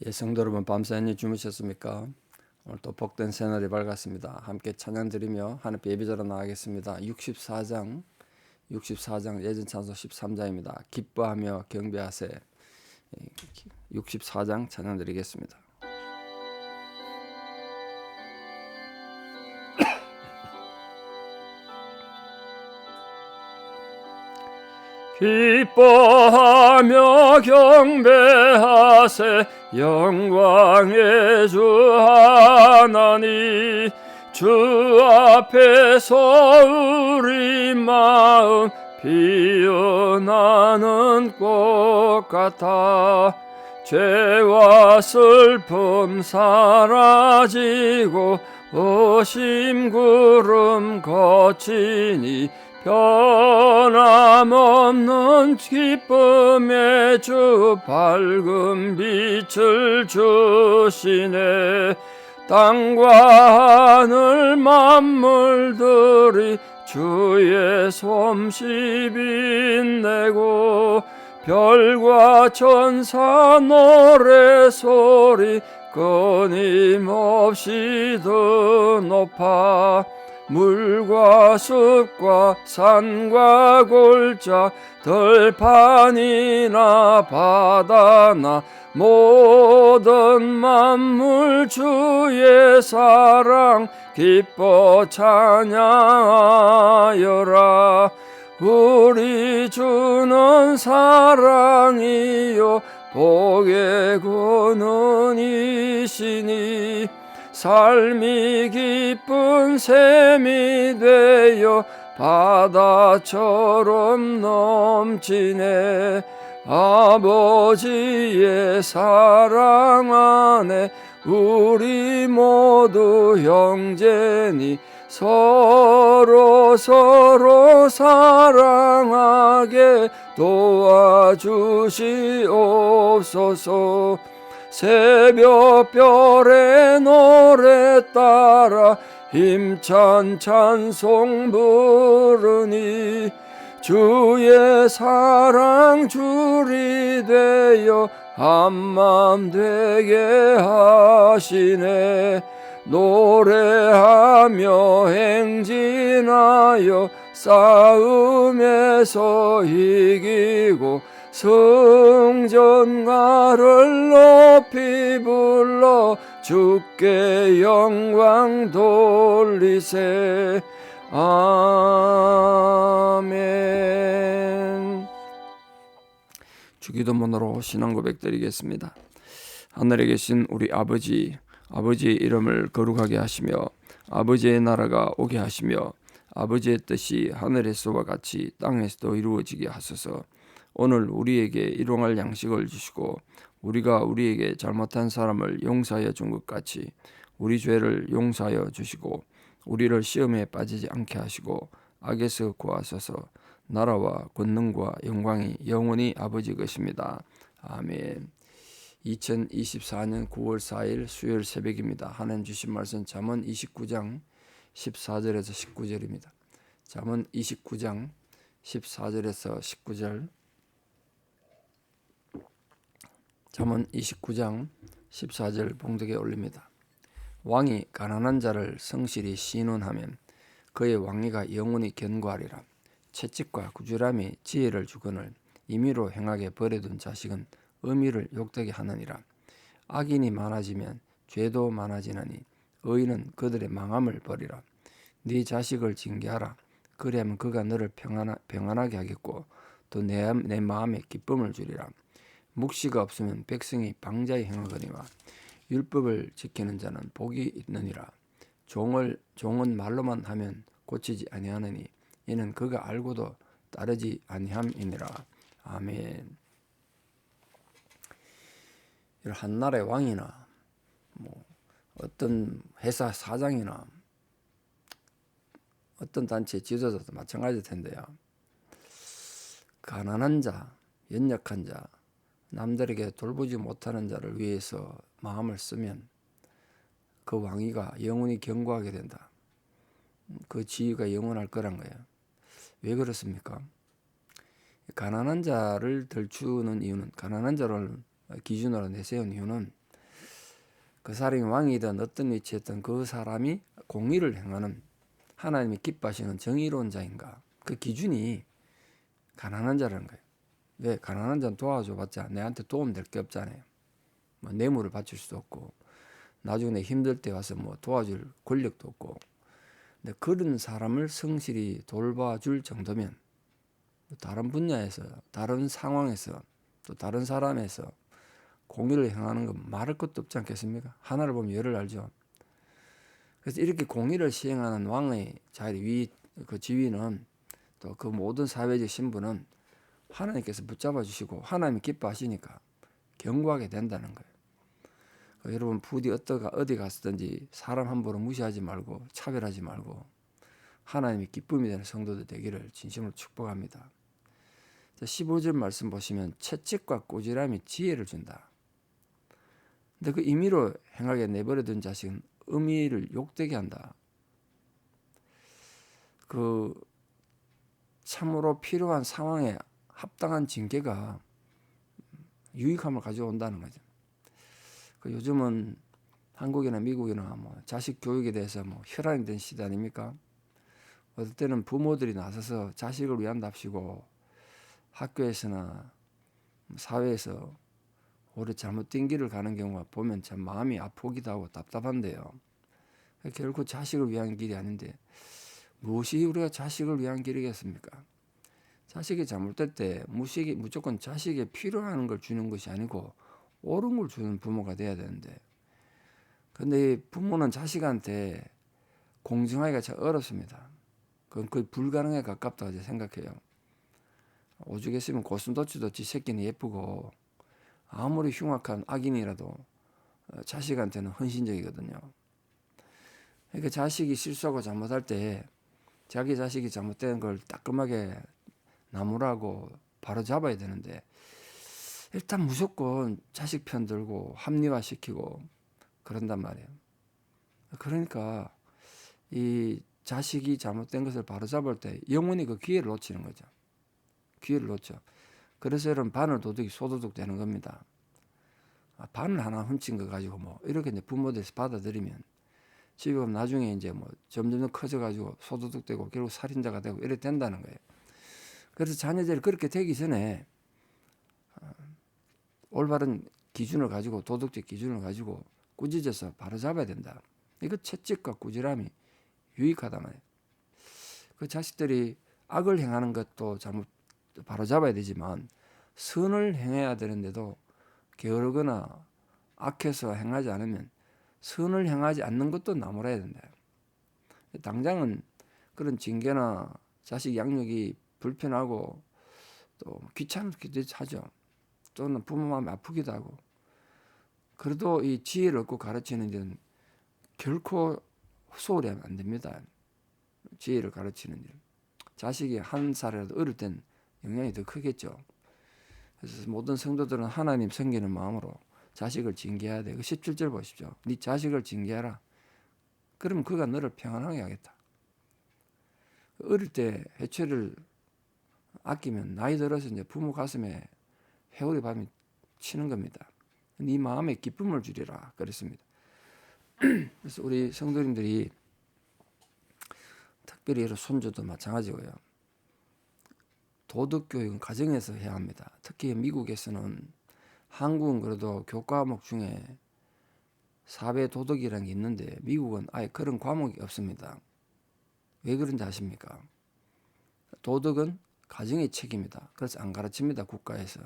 예, 성도 여러분 밤새 주무셨습니까? 오늘 또 복된 새날이 밝았습니다. 함께 찬양 드리며 하나님께 예배자로 나가겠습니다. 64장 예전 찬송 13장입니다. 기뻐하며 경배하세. 64장 찬양 드리겠습니다. 기뻐하며 경배하세. 영광의 주 하나님, 주 앞에서 우리 마음 피어나는 꽃 같아. 죄와 슬픔 사라지고 오심 구름 거치니 변함없는 기쁨의 주 밝은 빛을 주시네. 땅과 하늘 만물들이 주의 솜씨 빛내고 별과 천사 노래소리 끊임없이 더 높아. 물과 숲과 산과 골짜 들판이나 바다나 모든 만물 주의 사랑 기뻐 찬양하여라. 우리 주는 사랑이요 복의 근원이시니 삶이 기쁜 샘이 되어 바다처럼 넘치네. 아버지의 사랑 안에 우리 모두 형제니 서로 사랑하게 도와주시옵소서. 새벽별의 노래 따라 힘찬 찬송 부르니 주의 사랑 줄이 되어 한맘 되게 하시네. 노래하며 행진하여 싸움에서 이기고 성전가를 높이 불러 주께 영광 돌리세. 아멘. 주기도문으로 신앙 고백 드리겠습니다. 하늘에 계신 우리 아버지, 아버지의 이름을 거룩하게 하시며 아버지의 나라가 오게 하시며 아버지의 뜻이 하늘에서와 같이 땅에서도 이루어지게 하소서. 오늘 우리에게 일용할 양식을 주시고 우리가 우리에게 잘못한 사람을 용서하여 준 것 같이 우리 죄를 용서하여 주시고 우리를 시험에 빠지지 않게 하시고 악에서 구하소서. 나라와 권능과 영광이 영원히 아버지 것입니다. 아멘. 2024년 9월 4일 수요일 새벽입니다. 하나님 주신 말씀 잠언 29장 14절에서 19절입니다. 잠언 29장 14절에서 19절. 잠언 29장 14절 봉독에 올립니다. 왕이 가난한 자를 성실히 신원하면 그의 왕위가 영원히 견고하리라. 채찍과 구주람이 지혜를 주거늘 임의로 행하게 버려둔 자식은 의미를 욕되게 하느니라. 악인이 많아지면 죄도 많아지나니 의인은 그들의 망함을 버리라. 네 자식을 징계하라. 그리하면 그가 너를 평안하게 하겠고 또 내 마음에 기쁨을 주리라. 묵시가 없으면 백성이 방자히 행하거니와 율법을 지키는 자는 복이 있느니라. 종은 말로만 하면 고치지 아니하느니 이는 그가 알고도 따르지 아니함이니라. 아멘. 한 나라의 왕이나 어떤 회사 사장이나 어떤 단체의 지도자도 마찬가지일 텐데요. 가난한 자, 연약한 자, 남들에게 돌보지 못하는 자를 위해서 마음을 쓰면 그 왕위가 영원히 견고하게 된다. 그 지위가 영원할 거란 거예요. 왜 그렇습니까? 가난한 자를 들추는 이유는, 가난한 자를 기준으로 내세운 이유는 그 사람이 왕이든 어떤 위치에든 그 사람이 공의를 행하는 하나님이 기뻐하시는 정의로운 자인가. 그 기준이 가난한 자라는 거예요. 왜? 가난한 자는 도와줘봤자 내한테 도움 될 게 없잖아요. 뭐 뇌물을 바칠 수도 없고 나중에 내 힘들 때 와서 뭐 도와줄 권력도 없고. 근데 그런 사람을 성실히 돌봐줄 정도면 다른 분야에서, 다른 상황에서, 또 다른 사람에서 공의를 행하는 건 말할 것도 없지 않겠습니까? 하나를 보면 열을 알죠. 그래서 이렇게 공의를 시행하는 왕의 자리 그 지위는 또 그 모든 사회적 신분은 하나님께서 붙잡아 주시고 하나님이 기뻐하시니까 경고하게 된다는 거예요. 여러분 부디 어디 갔든지 사람 함부로 무시하지 말고 차별하지 말고 하나님이 기쁨이 되는 성도들 되기를 진심으로 축복합니다. 15절 말씀 보시면 채찍과 꾸지람이 지혜를 준다. 근데 그 임의로 행하게 내버려둔 자식은 의미를 욕되게 한다. 그 참으로 필요한 상황에 합당한 징계가 유익함을 가져온다는 거죠. 그 요즘은 한국이나 미국이나 뭐 자식 교육에 대해서 뭐 혈안이 된 시대 아닙니까? 어떨 때는 부모들이 나서서 자식을 위한답시고 학교에서나 사회에서 오히려 잘못된 길을 가는 경우가 보면 참 마음이 아프기도 하고 답답한데요. 결코 자식을 위한 길이 아닌데 무엇이 우리가 자식을 위한 길이겠습니까? 자식이 잘못될 때 무조건 자식에 필요한 걸 주는 것이 아니고 옳은 걸 주는 부모가 돼야 되는데, 근데 부모는 자식한테 공정하기가 참 어렵습니다. 그건 거의 불가능에 가깝다고 생각해요. 오죽했으면 고슴도치도 지 새끼는 예쁘고 아무리 흉악한 악인이라도 자식한테는 헌신적이거든요. 그러니까 자식이 실수하고 잘못할 때 자기 자식이 잘못된 걸 따끔하게 나무라고 바로 잡아야 되는데 일단 무조건 자식 편 들고 합리화시키고 그런단 말이에요. 그러니까 이 자식이 잘못된 것을 바로 잡을 때 영원히 그 기회를 놓치는 거죠. 기회를 놓죠. 그래서 여러분 바늘 도둑이 소도둑 되는 겁니다. 바늘 하나 훔친 거 가지고 뭐 이렇게 이제 부모들에서 받아들이면 집에 가면 나중에 이제 뭐 점점 커져가지고 소도둑 되고 결국 살인자가 되고 이래 된다는 거예요. 그래서 자녀들이 그렇게 되기 전에 올바른 기준을 가지고 도덕적 기준을 가지고 꾸짖어서 바로 잡아야 된다. 이거 채찍과 꾸지람이 유익하다 말이에요. 그 자식들이 악을 행하는 것도 잘못 바로 잡아야 되지만 선을 행해야 되는데도 게으르거나 악해서 행하지 않으면 선을 행하지 않는 것도 나무라야 된다. 당장은 그런 징계나 자식 양육이 불편하고 또 귀찮기도 하죠. 또는 부모 마음이 아프기도 하고. 그래도 이 지혜를 얻고 가르치는 데는 결코 소홀히 하면 안 됩니다. 지혜를 가르치는 일. 자식이 한 살이라도 어릴 땐 영향이 더 크겠죠. 그래서 모든 성도들은 하나님 섬기는 마음으로 자식을 징계해야 돼. 그 17절 보십시오. 네 자식을 징계하라. 그러면 그가 너를 평안하게 하겠다. 어릴 때 해초를 아끼면 나이 들어서 이제 부모 가슴에 회오리 밤이 치는 겁니다. 네 마음에 기쁨을 주리라 그랬습니다. 그래서 우리 성도님들이 특별히 이런 손주도 마찬가지고요. 도덕 교육은 가정에서 해야 합니다. 특히 미국에서는 한국은 그래도 교과 과목 중에 사회 도덕이라는 게 있는데 미국은 아예 그런 과목이 없습니다. 왜 그런지 아십니까? 도덕은 가정의 책임이다. 그래서 안 가르칩니다. 국가에서.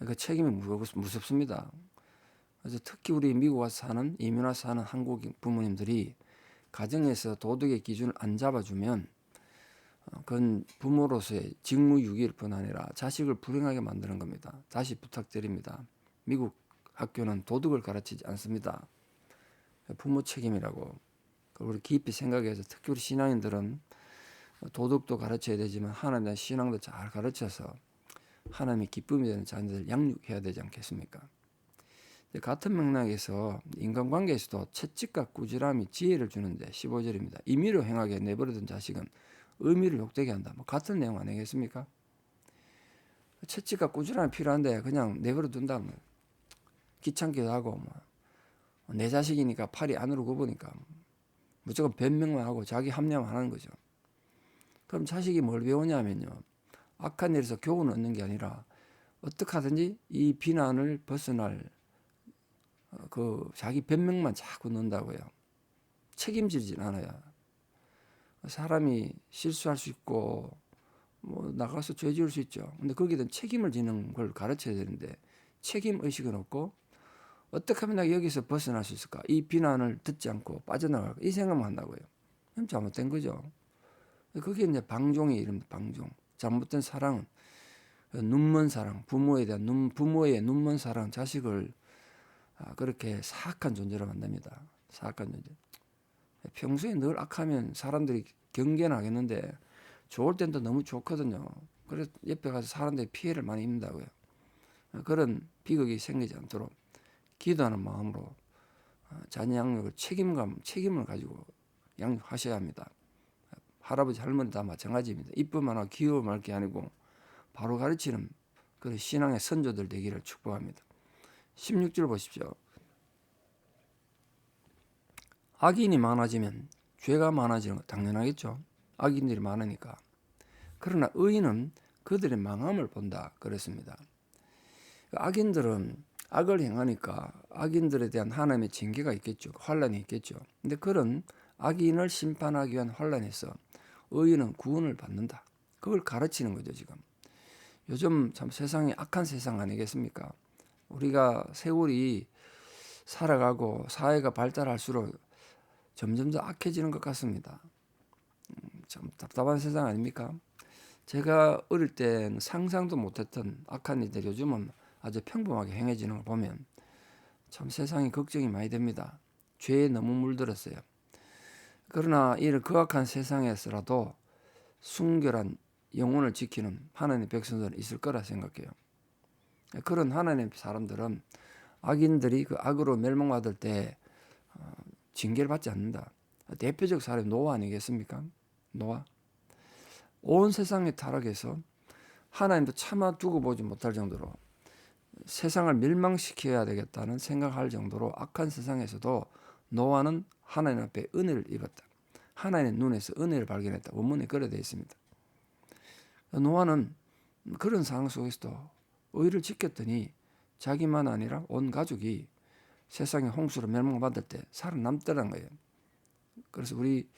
그 책임이 무섭습니다. 그래서 특히 우리 미국 와서 사는 이민 와서 사는 한국 부모님들이 가정에서 도덕의 기준을 안 잡아주면 그건 부모로서의 직무유기일 뿐 아니라 자식을 불행하게 만드는 겁니다. 다시 부탁드립니다. 미국 학교는 도덕을 가르치지 않습니다. 부모 책임이라고. 우리 깊이 생각해서 특히 우리 신앙인들은 도덕도 가르쳐야 되지만 하나님에 대한 신앙도 잘 가르쳐서 하나님의 기쁨이 되는 자녀들을 양육해야 되지 않겠습니까? 같은 맥락에서 인간관계에서도 채찍과 꾸지람이 지혜를 주는데 15절입니다. 임의로 행하게 내버려둔 자식은 의미를 욕되게 한다. 뭐 같은 내용 아니겠습니까? 채찍과 꾸지람이 필요한데 그냥 내버려둔다. 뭐 귀찮기도 하고 뭐 내 자식이니까 팔이 안으로 굽으니까 무조건 변명만 하고 자기 합리화만 하는 거죠. 그럼 자식이 뭘 배우냐면요. 악한 일에서 교훈을 얻는 게 아니라 어떻게 하든지 이 비난을 벗어날 그 자기 변명만 자꾸 넣는다고요. 책임지진 않아요. 사람이 실수할 수 있고 뭐 나가서 죄 지을 수 있죠. 근데 거기에 대한 책임을 지는 걸 가르쳐야 되는데 책임 의식은 없고 어떻게 하면 내가 여기서 벗어날 수 있을까? 이 비난을 듣지 않고 빠져나갈까? 이 생각만 한다고요. 그럼 잘못된 거죠. 그게 이제 방종의 이름입니다. 방종. 잘못된 사랑은 눈먼 사랑, 부모에 대한 부모의 눈먼 사랑, 자식을 그렇게 사악한 존재로 만듭니다. 사악한 존재. 평소에 늘 악하면 사람들이 경계는 하겠는데 좋을 땐 또 너무 좋거든요. 그래서 옆에 가서 사람들이 피해를 많이 입는다고요. 그런 비극이 생기지 않도록 기도하는 마음으로 자녀 양육을 책임을 가지고 양육하셔야 합니다. 할아버지 할머니 다 마찬가지입니다. 이쁘만 하고 귀여움할 게 아니고 바로 가르치는 그런 신앙의 선조들 되기를 축복합니다. 16절 보십시오. 악인이 많아지면 죄가 많아지는 거 당연하겠죠. 악인들이 많으니까. 그러나 의인은 그들의 망함을 본다 그랬습니다. 악인들은 악을 행하니까 악인들에 대한 하나님의 징계가 있겠죠. 환란이 있겠죠. 근데 그런 악인을 심판하기 위한 환란에서 의인은 구원을 받는다. 그걸 가르치는 거죠, 지금. 요즘 참 세상이 악한 세상 아니겠습니까? 우리가 세월이 살아가고 사회가 발달할수록 점점 더 악해지는 것 같습니다. 참 답답한 세상 아닙니까? 제가 어릴 때는 상상도 못했던 악한 일들 요즘은 아주 평범하게 행해지는 걸 보면 참 세상이 걱정이 많이 됩니다. 죄에 너무 물들었어요. 그러나 이런 거악한 세상에서라도 순결한 영혼을 지키는 하나님의 백성들은 있을 거라 생각해요. 그런 하나님의 사람들은 악인들이 그 악으로 멸망받을 때 징계를 받지 않는다. 대표적 사람이 노아 아니겠습니까? 노아. 온 세상의 타락에서 하나님도 차마 두고 보지 못할 정도로 세상을 멸망시켜야 되겠다는 생각할 정도로 악한 세상에서도 노아는 하나님 앞에 은혜를 입었다. 하나님의 눈에서 은혜를 발견했다. 원문에 그래 되어 있습니다. 노아는 그런 상황 속에서도 의를 지켰더니 자기만 아니라 온 가족이 세상의 홍수로 멸망받을 때 살아남더란 거예요. 그래서 우리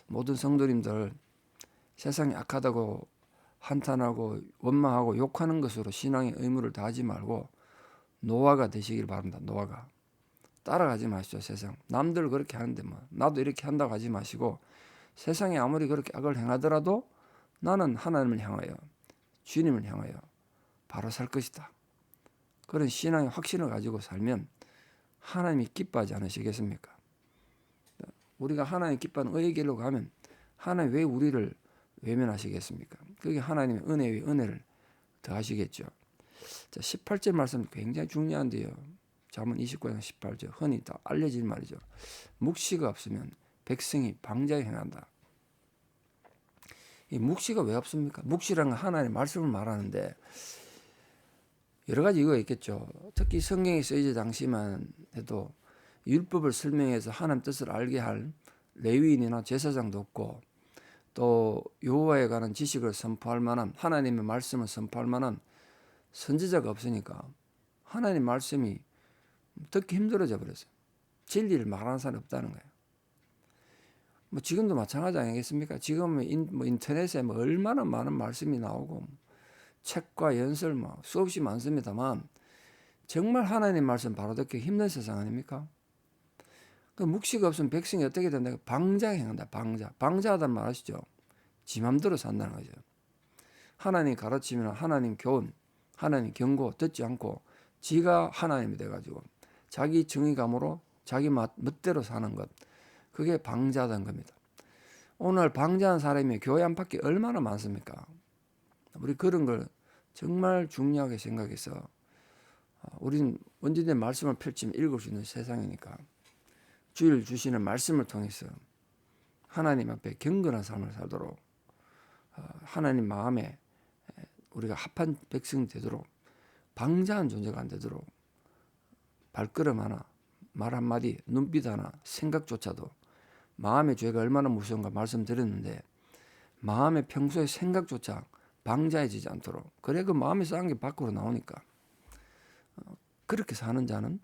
모든 성도님들 세상이 악하다고 한탄하고 원망하고 욕하는 것으로 신앙의 의무를 다하지 말고 노아가 되시길 바랍니다. 노아가. 따라가지 마시죠. 세상. 남들 그렇게 하는데 뭐 나도 이렇게 한다고 하지 마시고 세상이 아무리 그렇게 악을 행하더라도 나는 하나님을 향하여 주님을 향하여 바로 살 것이다. 그런 신앙의 확신을 가지고 살면 하나님이 기뻐하지 않으시겠습니까? 우리가 하나님 기뻐하는 의의 길로 가면 하나님 왜 우리를 외면하시겠습니까? 그게 하나님의 은혜 위에 은혜를 더하시겠죠. 자, 18절 말씀 굉장히 중요한데요. 잠언 29장 18절 흔히 다 알려진 말이죠. 묵시가 없으면 백성이 방자에 행한다. 이 묵시가 왜 없습니까? 묵시라는 건 하나님의 말씀을 말하는데 여러 가지 이유가 있겠죠. 특히 성경에 쓰여질 당시만 해도 율법을 설명해서 하나님 뜻을 알게 할 레위인이나 제사장도 없고 또 여호와에 관한 지식을 선포할 만한 하나님의 말씀을 선포할 만한 선지자가 없으니까 하나님 말씀이 듣기 힘들어져 버렸어요. 진리를 말하는 사람이 없다는 거예요. 뭐 지금도 마찬가지 아니겠습니까? 지금 뭐 인터넷에 뭐 얼마나 많은 말씀이 나오고 책과 연설 뭐 수없이 많습니다만 정말 하나님 말씀 바로 듣기 힘든 세상 아닙니까? 그 묵시가 없으면 백성이 어떻게 된다? 방자에 행한다. 방자하다는 말 아시죠? 지 맘대로 산다는 거죠. 하나님 가르치면 하나님 교훈, 하나님 경고 듣지 않고 지가 하나님이 돼가지고 자기 정의감으로 자기 멋대로 사는 것, 그게 방자하다는 겁니다. 오늘 방자한 사람이 교회 안팎에 얼마나 많습니까? 우리 그런 걸 정말 중요하게 생각해서 우리는 언제든 말씀을 펼치면 읽을 수 있는 세상이니까 주일 주시는 말씀을 통해서 하나님 앞에 경건한 삶을 살도록 하나님 마음에 우리가 합한 백성이 되도록 방자한 존재가 안 되도록 발걸음 하나 말 한마디, 눈빛 하나, 생각조차도 마음의 죄가 얼마나 무서운가 말씀드렸는데, 마음의 평소의 생각조차 방자해지지 않도록, 그래 그 마음에 쌓은 게 밖으로 나오니까 그렇게 사는 자는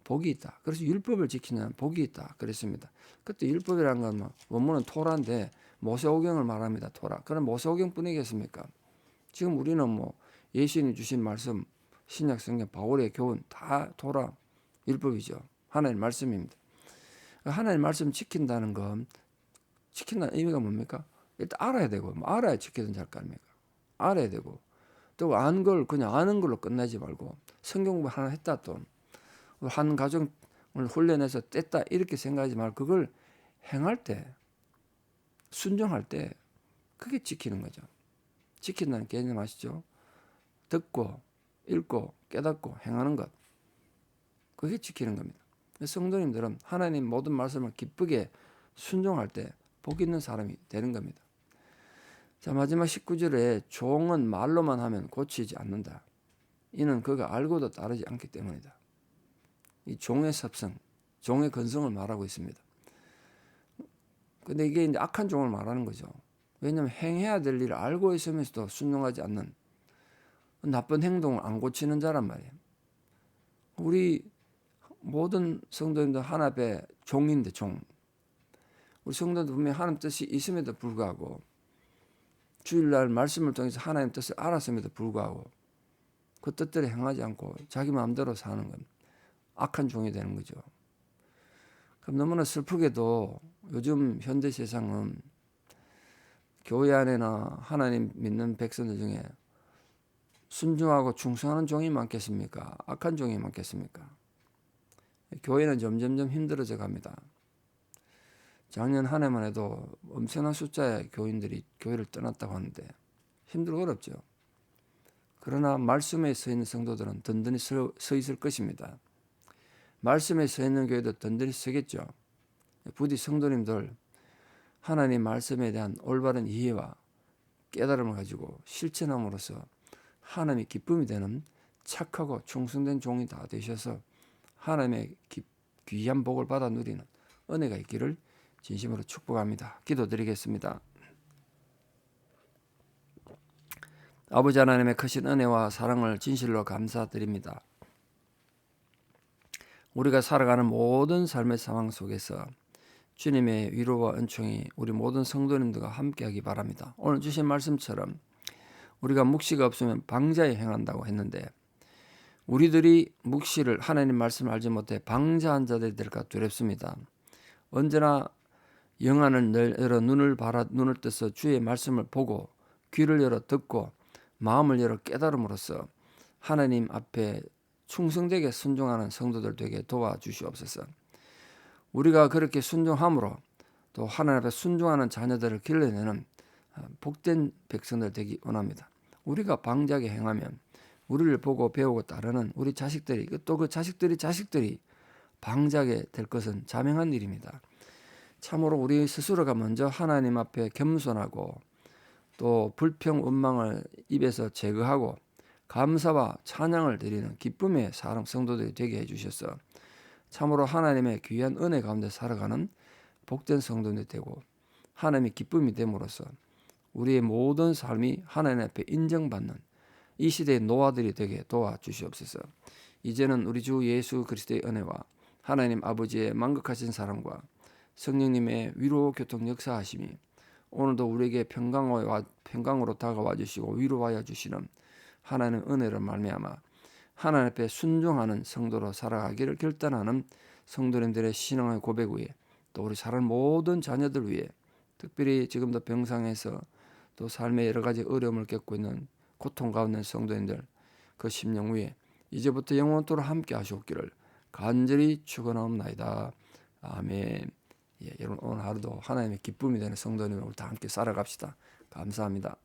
복이 있다. 그래서 율법을 지키는 자는 복이 있다 그랬습니다. 그때 율법이라는 건 뭐 원문은 토라인데 모세오경을 말합니다. 토라. 그럼 모세오경 뿐이겠습니까? 지금 우리는 뭐 예수님이 주신 말씀, 신약 성경, 바울의 교훈 다 토라, 율법이죠. 하나님의 말씀입니다. 하나님의 말씀 지킨다는 건, 지킨다는 의미가 뭡니까? 일단 알아야 되고, 알아야 지키든지 할 거 아닙니까? 알아야 되고, 또 아는 걸 그냥 아는 걸로 끝내지 말고, 성경 공부 하나 했다, 또 한 가정을 훈련해서 뗐다 이렇게 생각하지 말고, 그걸 행할 때, 순종할 때 그게 지키는 거죠. 지킨다는 개념 아시죠? 듣고 읽고 깨닫고 행하는 것, 그게 지키는 겁니다. 성도님들은 하나님 모든 말씀을 기쁘게 순종할 때 복 있는 사람이 되는 겁니다. 자, 마지막 19절에 종은 말로만 하면 고치지 않는다. 이는 그가 알고도 따르지 않기 때문이다. 이 종의 습성, 종의 근성을 말하고 있습니다. 근데 이게 이제 악한 종을 말하는 거죠. 왜냐하면 행해야 될 일을 알고 있으면서도 순종하지 않는 나쁜 행동을 안 고치는 자란 말이에요. 우리 모든 성도님들 하나 앞에 종인데, 종. 우리 성도들 분명히 하나님 뜻이 있음에도 불구하고, 주일날 말씀을 통해서 하나님 뜻을 알았음에도 불구하고 그 뜻대로 행하지 않고 자기 마음대로 사는 건 악한 종이 되는 거죠. 그럼 너무나 슬프게도 요즘 현대 세상은 교회 안에나 하나님 믿는 백성들 중에 순종하고 충성하는 종이 많겠습니까? 악한 종이 많겠습니까? 교회는 점점점 힘들어져 갑니다. 작년 한 해만 해도 엄청난 숫자의 교인들이 교회를 떠났다고 하는데 힘들고 어렵죠. 그러나 말씀에 서 있는 성도들은 든든히 서 있을 것입니다. 말씀에 서 있는 교회도 든든히 서겠죠. 부디 성도님들 하나님 말씀에 대한 올바른 이해와 깨달음을 가지고 실천함으로써 하나님의 기쁨이 되는 착하고 충성된 종이 다 되셔서 하나님의 귀한 복을 받아 누리는 은혜가 있기를 진심으로 축복합니다. 기도드리겠습니다. 아버지 하나님의 크신 은혜와 사랑을 진실로 감사드립니다. 우리가 살아가는 모든 삶의 상황 속에서 주님의 위로와 은총이 우리 모든 성도님들과 함께하기 바랍니다. 오늘 주신 말씀처럼 우리가 묵시가 없으면 방자에 행한다고 했는데, 우리들이 묵시를 하나님 말씀을 알지 못해 방자한 자들이 될까 두렵습니다. 언제나 영안을 열어 눈을 떠서 주의 말씀을 보고 귀를 열어 듣고 마음을 열어 깨달음으로써 하나님 앞에 충성되게 순종하는 성도들 되게 도와주시옵소서. 우리가 그렇게 순종함으로 또 하나님 앞에 순종하는 자녀들을 길러내는 복된 백성들 되기 원합니다. 우리가 방자하게 행하면 우리를 보고 배우고 따르는 우리 자식들이, 또 그 자식들이 방자하게 될 것은 자명한 일입니다. 참으로 우리 스스로가 먼저 하나님 앞에 겸손하고 또 불평 원망을 입에서 제거하고 감사와 찬양을 드리는 기쁨의 사람 성도들이 되게 해주셔서 참으로 하나님의 귀한 은혜 가운데 살아가는 복된 성도들이 되고 하나님의 기쁨이 됨으로써 우리의 모든 삶이 하나님 앞에 인정받는 이 시대의 노아들이 되게 도와주시옵소서. 이제는 우리 주 예수 그리스도의 은혜와 하나님 아버지의 만극하신 사랑과 성령님의 위로 교통 역사하심이 오늘도 우리에게 평강으로 다가와 주시고 위로하여 주시는 하나님의 은혜를 말미암아 하나님 앞에 순종하는 성도로 살아가기를 결단하는 성도님들의 신앙의 고백 위에, 또 우리 사는 모든 자녀들 위해, 특별히 지금도 병상에서 또 삶의 여러 가지 어려움을 겪고 있는 고통 가운데 성도님들 그 심령 위에 이제부터 영원토록 함께 하시옵기를 간절히 축원하옵나이다. 아멘. 여러분 오늘 하루도 하나님의 기쁨이 되는 성도님으로 다 함께 살아갑시다. 감사합니다.